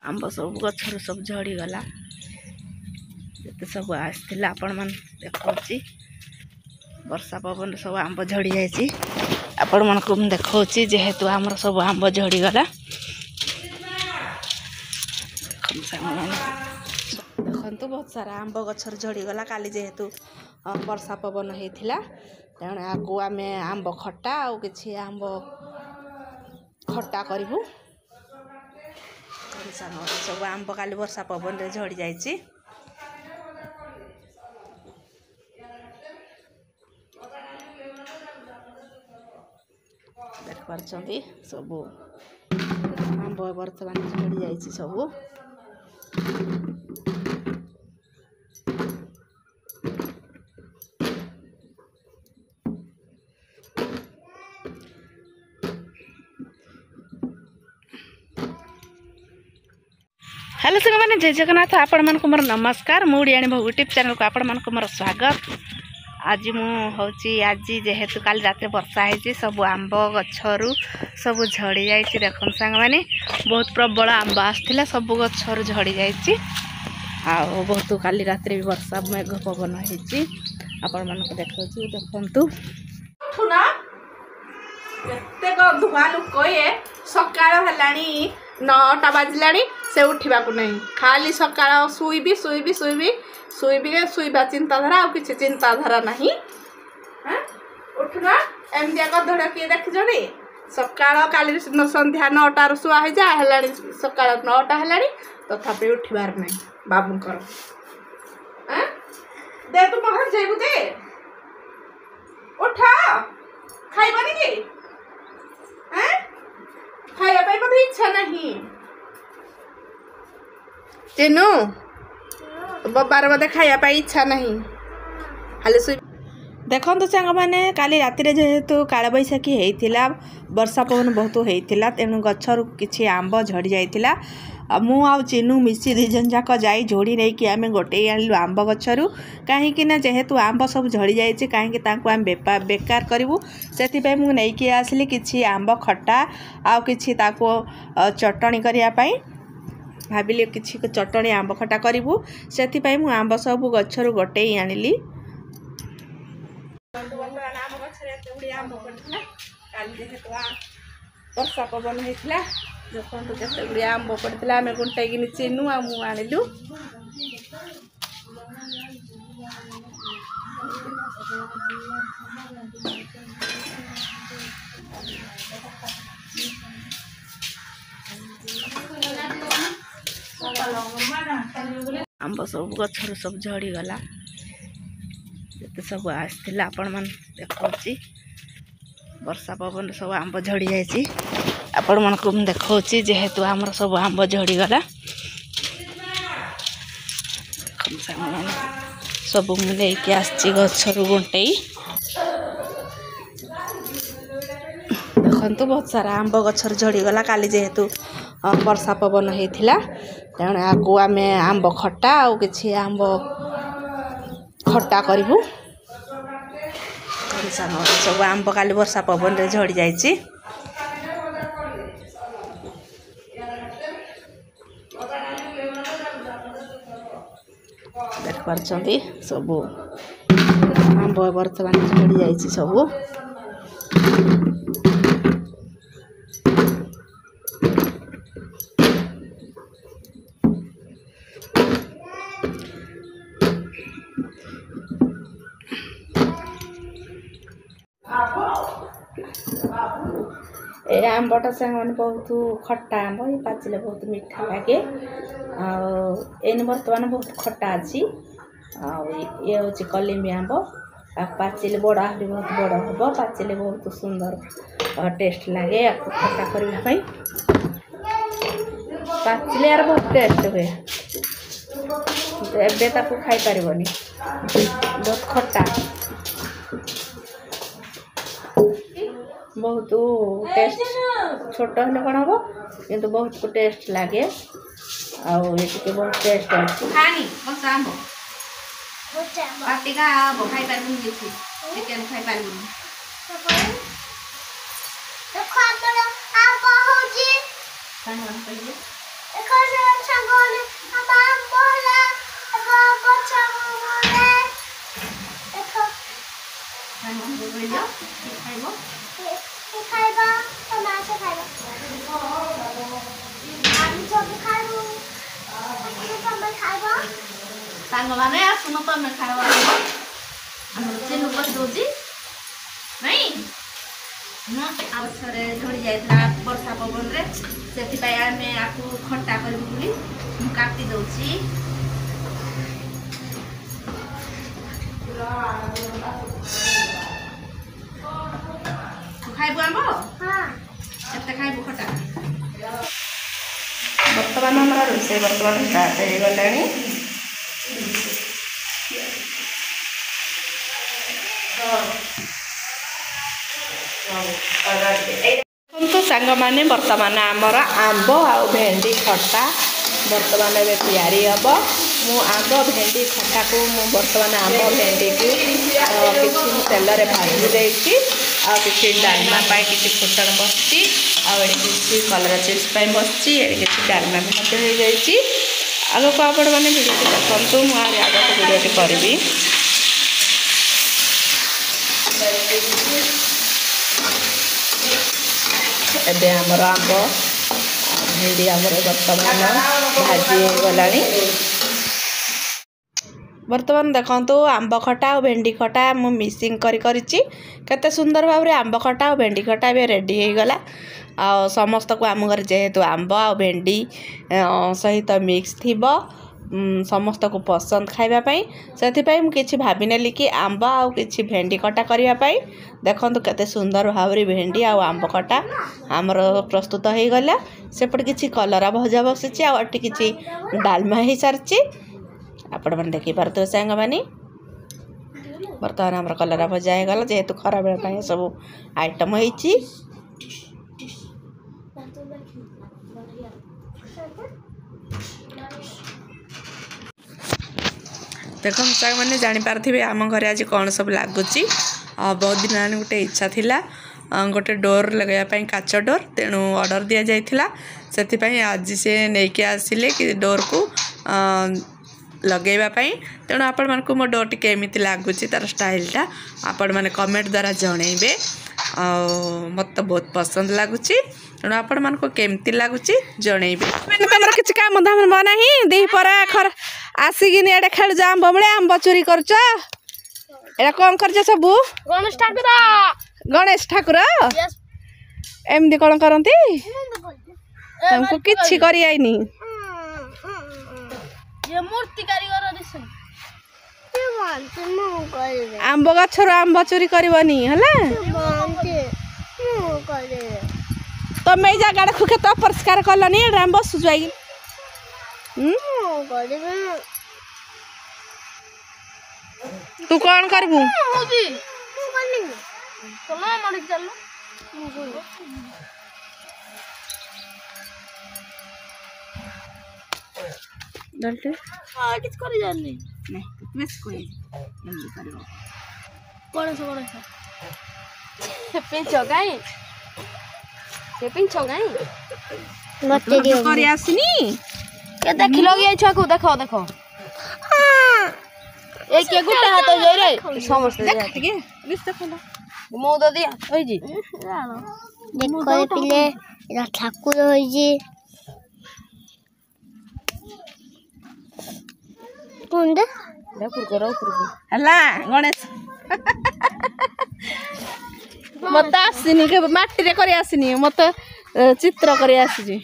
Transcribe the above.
आंब सब गछर सब झड़ीगला जिते सब आसला आपण मन देखौची वर्षा पवन सब आंब झड़ी जाइए आपण मन को देखौची जेहेतु आमर सब आंब झड़ीगला देखु बहुत सारा आंब गछर झड़ीगला काली जेहेतु वर्षा पवन होता तेणु आपको आम आंब खटा आ कि आंब खटा करूँ सब आंब काली वर्षा पवन रे झड़ी जाइए देख पार्टी सब आंब बर्तमान झड़ी जाइए सब हेलो संग मैंने जय जगन्नाथ आपण मन को मोर नमस्कार मुड़ियाणी भोग यूट्यूब चैनल को आपण मन को मोर स्वागत आज आज जेहेतु काली रात वर्षा है सब आंब गछरू सब झड़ी जाइए देखो सांग मैंने बहुत प्रबल आंब आसला सब गछरू झड़ी जाइए बहुत काली रात भी वर्षा मेघ पवन होती आपण मन को देखु धुआ लुक ये सकाळ हेलाणी 9टा बाजिला से उठा नहीं खाली सकाळ शुईबी शुईबी शुईबी शुईबी शुईबा चिंताधारा आ कि चिंताधारा नहीं उठना एमती गधड़ किए देखी सकाळ काली संध्या 9टार शुआ हो जा है सकाळ 9टा है तथापि उठबार नहीं बाबूकर दे तू घर जाइबू दे उठा खाइबनी कि खाया मत इच्छा नहीं तेनु बार बदे खाया इच्छा नहीं खाली देखो सांग मैंने काली राति जेहेतु काल बैशाखी होता वर्षा पवन बहुत होता तेणु गचर किसी आंब झड़ी जाइला मु आउ चिन्नू मिसी दिजन जाक जाई जोड़ी नहीं कि आम गोटे आनलु आंब गचरू कहीं जेहेतु आंब सब झड़ी जाइए कहीं आम बेकार करूँ से मुझे नहीं आसली कि आंब खटा आउ कि चटणी करने भाविली किसी चटणी आंब खटा करूँ से मुझे आंब सब गचरू गोटे आनिली वर्षा पवन होता देखो केते गुड़िया आंब पड़ता आम गुंटाई चिन्नू आ मु आनिलु आंब सब गछर सब झड़ीगला जिते सब आसला आपण मन देखौची वर्षा पवन सब आंब झड़ी जाइए आपण मन को देखौची जेहेतु आमर सब आंब झड़ीगला सब मुझे आसी गछरू गुंटेई देखु बहुत सारा आंब गछर झड़ीगला काली जेहेतु वर्षा पवन होता तेणु आपको आम आंब खटा आ कि आंब खटा करूँ सब आंब काली वर्षा पवन रे झड़ी जाइए देख पार्टी सब आंब बर्तमान झड़ी जाइए सब ए आंबटा सांग मैंने बहुत खट्टा आंब ये पाचिले बहुत मीठा लगे एन बर्तमान बहुत खट्टा अच्छी ये हूँ कलिमी आंब पाचिले बड़ आहरी बहुत बड़ हम पाचिले बहुत सुंदर टेस्ट लगे आपको खट्टा करने पाचिले यार बहुत टेस्ट हुए एवं खाई पारबनी बहुत खट्टा बहुत टेस्ट छोट हेल्ले कौन हम किंतु बहुत टेस्ट लगे आगे बहुत टेस्ट अच्छी खाई पार सांग माने आसुन तमें खाइबा चिन्नु बस दौची नहीं आउे झड़ी जाता वर्षा पवन से आम आपको खट्टा कर काटी दौची खाइबू आम एत खाइबू खटा बर्तमान हमारा रोसे बर्तमान स्टार्ट हो गला तो सांग मैंने बर्तमान आमर आंब आ भेंडी खटा बर्तमान ए तैयारी हम मु आंब भेंडी खटा को बर्तमान आंब भेंडी को किसी तेल भाजी देती किसी डालमा किसी फुटण बसची किसी कलर चिप्स बसची किसी डालमा भी हो जाए आग को आपण मैंने वीडियो देखु मुझे आग को वीडियो करी एबे आमर आंब भेंडी आमर बर्तमान भाजी गला बर्तमान देखो आंब खटा और भेंडी खटा मु मिक्सिंग केते सुंदर भाव में आंब खटा और भेंडी खटा भी रेडी हो गला आ समस्त को आम घर जेहेतु आंब आ भेंडी सहित मिक्स थी समस्त को पसंद खाइबापी से किसी भाविनेली कि आंब आ कि भेंडी खटा करने देखो केते सुंदर भाव में भेंडी आ आंब खटा आमर प्रस्तुत हो गला सेपटे किसी कलरा भजा बसी आटे किसी डालमा हो सारी आपण मैंने देखी पारे सांग मैंने बर्तमान आम कलरा भजा हो गला जेहेतु खरा बेला सब आइटम हो देखो सांग मैंने जापारे आम घर आज कौन सब लगुच बहुत दिन आने गोटे इच्छा थिला गोटे डोर लगाइबापी काच डोर तेणु ऑर्डर दि जाइथिला से आज से नहीं कि आसिले कि डोर को लगेवाई तेणु आपण मानक मो डोर टी एमती लगुच तार स्टाइलटा आपण मैंने कमेंट द्वारा जनइबे मत बहुत पसंद लगुच तेणु आपण मानक केमती लगुच जनइबे तुम किसी काम धाम ना दी पर आखर आसिकिन एडे खेल आंब बेले आंब चोरी कर कौन कर सब गणेश ठाकुर एमती कौन करती तुमको किसी कर आंब गछर आंब चोरी करनी तुम जगह खेत अपरिष्कार कलनी आम बसुच तू कौन करबू डलते हां किछ करि जानी नहीं बेस कोई जल्दी करियो कोन से पिंचो गाई मते दियो करि आसनी के देख लगे छको देखो देखो ए के गुटा हाथ जाय रे समस्त देख के लिस्ट देखो मो द दिया होई जी देखो पिले एरा ठाकुर होई जी कौन दे ठाकुर करो हला गणेश मत आसनी के माटी रे करी आसनी मत चित्र करी आसी